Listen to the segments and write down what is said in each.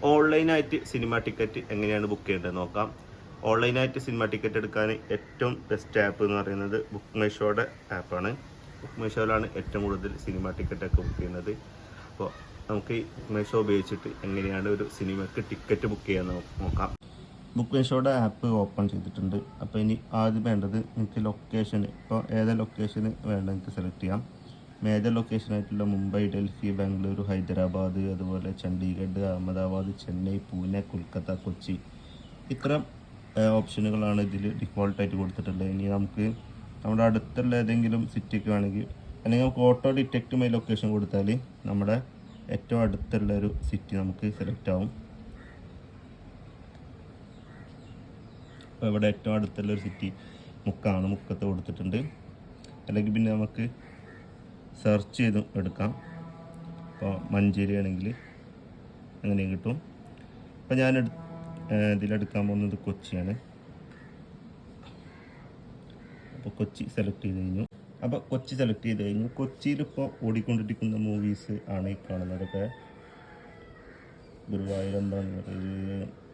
ഓൺലൈനായിട്ട് cinema ticket എങ്ങനെയാണ് book ചെയ്യേണ്ടത് നോക്കാം. ഓൺലൈനായിട്ട് സിനിമ ടിക്കറ്റ് എടുക്കാൻ ഏറ്റവും ബെസ്റ്റ് ആപ്പ് എന്ന് പറയുന്നത് ബുക്ക് മൈ ഷോയുടെ ആപ്പാണ്. ബുക്ക് മൈ ഷോയിലാണ് ഏറ്റവും കൂടുതൽ സിനിമ ടിക്കറ്റൊക്കെ ബുക്ക് ചെയ്യുന്നത്. അപ്പോൾ നമുക്ക് ഈ ബുക്ക് മൈ ഷോ ഉപയോഗിച്ചിട്ട് എങ്ങനെയാണ് ഒരു സിനിമയ്ക്ക് ടിക്കറ്റ് ബുക്ക് ചെയ്യാൻ നോക്കാം. ബുക്ക് മൈ ഷോയുടെ ആപ്പ് ഓപ്പൺ ചെയ്തിട്ടുണ്ട്. അപ്പോൾ ഇനി ആദ്യം വേണ്ടത് നിങ്ങൾക്ക് ലൊക്കേഷൻ, ഇപ്പോൾ ഏതാ ലൊക്കേഷന് വേണ്ടത് നിങ്ങൾക്ക് സെലക്ട് ചെയ്യാം. മേജർ ലൊക്കേഷനായിട്ടുള്ള മുംബൈ, ഡൽഹി, ബാംഗ്ലൂരു, ഹൈദരാബാദ്, അതുപോലെ ചണ്ഡീഗഡ്, അഹമ്മദാബാദ്, ചെന്നൈ, പൂനെ, കൊൽക്കത്ത, കൊച്ചി, ഇത്തരം ഓപ്ഷനുകളാണ് ഇതിൽ ഡിഫോൾട്ടായിട്ട് കൊടുത്തിട്ടുള്ളത്. ഇനി നമുക്ക് നമ്മുടെ അടുത്തുള്ള ഏതെങ്കിലും സിറ്റിക്ക് വേണമെങ്കിൽ, അല്ലെങ്കിൽ നമുക്ക് ഓട്ടോ ഡിറ്റക്റ്റ് മൈ ലൊക്കേഷൻ കൊടുത്താൽ നമ്മുടെ ഏറ്റവും അടുത്തുള്ള ഒരു സിറ്റി നമുക്ക് സെലക്ട് ആവും. അപ്പോൾ ഇവിടെ ഏറ്റവും അടുത്തുള്ള ഒരു സിറ്റി മുക്കാണ്, മുക്കത്ത് കൊടുത്തിട്ടുണ്ട്. അല്ലെങ്കിൽ പിന്നെ നമുക്ക് സെർച്ച് ചെയ്തും എടുക്കാം. ഇപ്പോൾ മഞ്ചേരി ആണെങ്കിൽ അങ്ങനെ കിട്ടും. അപ്പോൾ ഞാൻ ഇതിലെടുക്കാൻ പോകുന്നത് കൊച്ചിയാണ്. അപ്പോൾ കൊച്ചി സെലക്ട് ചെയ്ത് കഴിഞ്ഞു. അപ്പോൾ കൊച്ചി സെലക്ട് ചെയ്ത് കഴിഞ്ഞു. കൊച്ചിയിലിപ്പോൾ ഓടിക്കൊണ്ടിരിക്കുന്ന മൂവീസ് ആണ് ഈ കാണുന്നതൊക്കെ. ഗുരുവായൂർ എന്താണ്,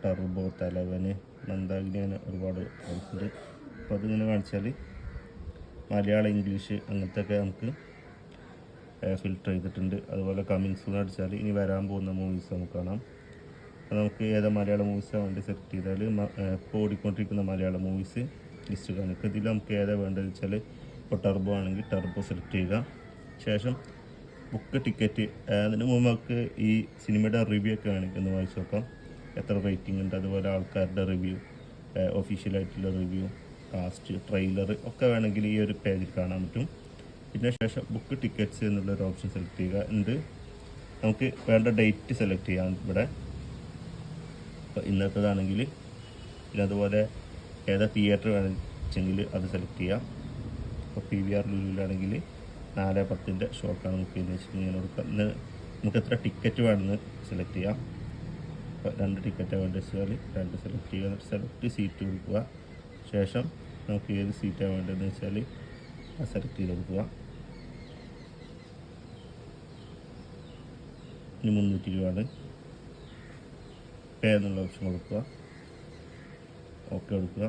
ടർബോ, തലവന്, മന്ദാകിനി, അങ്ങനെ ഒരുപാട് ഉണ്ട്. അപ്പോൾ അതിങ്ങനെ കാണിച്ചാൽ മലയാളം, ഇംഗ്ലീഷ് അങ്ങനത്തെ ഒക്കെ നമുക്ക് ഫിൽറ്റർ ചെയ്തിട്ടുണ്ട്. അതുപോലെ കമ്മിങ് സൂൺ അടിച്ചാൽ ഇനി വരാൻ പോകുന്ന മൂവീസ് നമുക്ക് കാണാം. അപ്പോൾ നമുക്ക് ഏതാ മലയാളം മൂവീസാണ് വേണ്ടി സെലക്ട് ചെയ്താൽ ഇപ്പോൾ ഓടിക്കൊണ്ടിരിക്കുന്ന മലയാളം മൂവീസ് ലിസ്റ്റ് കാണിക്കും. ഇതിൽ നമുക്ക് ഏതാ വേണ്ടതെന്ന് വെച്ചാൽ ഇപ്പോൾ ടർബോ ആണെങ്കിൽ ടർബോ സെലക്ട് ചെയ്യുക. ശേഷം ബുക്ക് ടിക്കറ്റ്. അതിന് മുമ്പ് നമുക്ക് ഈ സിനിമയുടെ റിവ്യൂ ഒക്കെ വേണമെങ്കിൽ ഒന്ന് വായിച്ച് നോക്കാം. എത്ര റേറ്റിംഗ് ഉണ്ട്, അതുപോലെ ആൾക്കാരുടെ റിവ്യൂ, ഒഫീഷ്യലായിട്ടുള്ള റിവ്യൂ, കാസ്റ്റ്, ട്രെയിലർ ഒക്കെ വേണമെങ്കിൽ ഈ ഒരു പേജിൽ കാണാൻ പറ്റും. പിന്നെ ശേഷം ബുക്ക് ടിക്കറ്റ്സ് എന്നുള്ളൊരു ഓപ്ഷൻ സെലക്ട് ചെയ്യുക. നമുക്ക് വേണ്ട ഡേറ്റ് സെലക്ട് ചെയ്യാം ഇവിടെ. അപ്പോൾ ഇന്നത്തേതാണെങ്കിൽ പിന്നെ അതുപോലെ ഏതാ തിയേറ്റർ വേണമെങ്കിൽ അത് സെലക്ട് ചെയ്യാം. ഇപ്പോൾ PVR ലുലുവിലാണെങ്കിൽ 4:10 ഷോക്കാണ് ബുക്ക് ചെയ്യുന്നത് വെച്ചിട്ട് ഇങ്ങനെ കൊടുക്കാം. ഇന്ന് നമുക്ക് എത്ര ടിക്കറ്റ് വേണമെന്ന് സെലക്ട് ചെയ്യാം. അപ്പോൾ 2 ടിക്കറ്റാണ് വേണ്ടത് വെച്ചാൽ 2 സെലക്ട് ചെയ്യുക. സെലക്ട് സീറ്റ് കൊടുക്കുക. ശേഷം നമുക്ക് ഏത് സീറ്റാണ് വേണ്ടതെന്ന് വെച്ചാൽ സെലക്ട് ചെയ്ത് കൊടുക്കുക. ഇനി 300 രൂപയാണ്. പേ എന്നുള്ള ഓപ്ഷൻ കൊടുക്കുക. ഓക്കെ കൊടുക്കുക.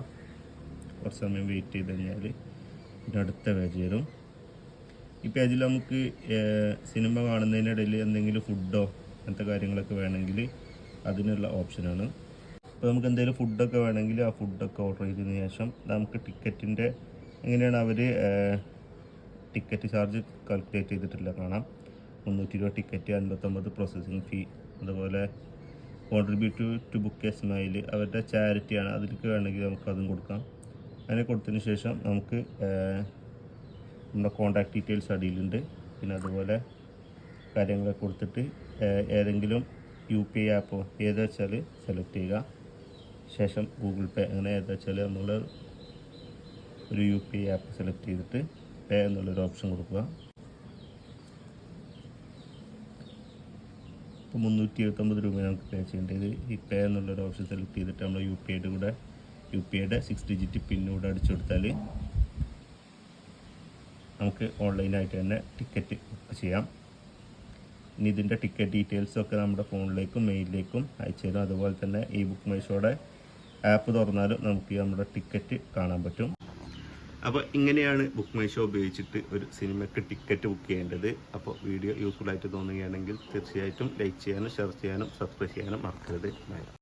കുറച്ച് സമയം വെയിറ്റ് ചെയ്ത് കഴിഞ്ഞാൽ പിന്നെ അടുത്ത പേജ് വരും. ഈ പേജിൽ നമുക്ക് സിനിമ കാണുന്നതിനിടയിൽ എന്തെങ്കിലും ഫുഡോ അങ്ങനത്തെ കാര്യങ്ങളൊക്കെ വേണമെങ്കിൽ അതിനുള്ള ഓപ്ഷനാണ്. അപ്പോൾ നമുക്ക് എന്തെങ്കിലും ഫുഡൊക്കെ വേണമെങ്കിൽ ആ ഫുഡൊക്കെ ഓർഡർ ചെയ്തതിന് ശേഷം നമുക്ക് ടിക്കറ്റിൻ്റെ എങ്ങനെയാണ് അവർ ടിക്കറ്റ് ചാർജ് കാൽക്കുലേറ്റ് ചെയ്തിട്ടില്ല കാണാം. 300 രൂപ ടിക്കറ്റ്, 59 പ്രോസസ്സിങ് ഫീ, അതുപോലെ contribute to book a smile അവരുടെ ചാരിറ്റിയാണ്. അതിലേക്ക് വേണമെങ്കിൽ നമുക്ക് അതും കൊടുക്കാം. അങ്ങനെ കൊടുത്തതിന് ശേഷം നമുക്ക് നമ്മുടെ കോൺടാക്ട് ഡീറ്റെയിൽസ് അടിയിലുണ്ട്. പിന്നെ അതുപോലെ കാര്യങ്ങളൊക്കെ കൊടുത്തിട്ട് ഏതെങ്കിലും UPI ആപ്പോ ഏതാ വെച്ചാൽ സെലക്ട് ചെയ്യുക. ശേഷം ഗൂഗിൾ പേ, അങ്ങനെ ഏതാ വെച്ചാൽ നമ്മൾ ഒരു UPI ആപ്പ് സെലക്ട് ചെയ്തിട്ട് പേ എന്നുള്ളൊരു ഓപ്ഷൻ കൊടുക്കുക. ഇപ്പോൾ 379 രൂപ നമുക്ക് പേ ചെയ്യേണ്ടത്. ഈ പേ എന്നുള്ളൊരു ഓപ്ഷൻ സെലക്ട് ചെയ്തിട്ട് നമ്മൾ UPIയുടെ 6 ഡിജിറ്റ് പിന്നൂടെ അടിച്ചു കൊടുത്താൽ നമുക്ക് ഓൺലൈനായിട്ട് തന്നെ ടിക്കറ്റ് ബുക്ക് ചെയ്യാം. ഇനി ഇതിൻ്റെ ടിക്കറ്റ് ഡീറ്റെയിൽസൊക്കെ നമ്മുടെ ഫോണിലേക്കും മെയിലിലേക്കും അയച്ചു തരും. അതുപോലെ തന്നെ ഈ ബുക്ക് മൈ ഷോയുടെ ആപ്പ് തുറന്നാലും നമുക്ക് നമ്മുടെ ടിക്കറ്റ് കാണാൻ പറ്റും. അപ്പോൾ ഇങ്ങനെയാണ് ബുക്ക് മൈ ഷോ ഉപയോഗിച്ചിട്ട് ഒരു സിനിമയ്ക്ക് ടിക്കറ്റ് ബുക്ക് ചെയ്യേണ്ടത്. അപ്പോൾ വീഡിയോ യൂസ്ഫുൾ ആയിട്ട് തോന്നുകയാണെങ്കിൽ തീർച്ചയായിട്ടും ലൈക്ക് ചെയ്യാനും ഷെയർ ചെയ്യാനും സബ്സ്ക്രൈബ് ചെയ്യാനും മറക്കരുത്.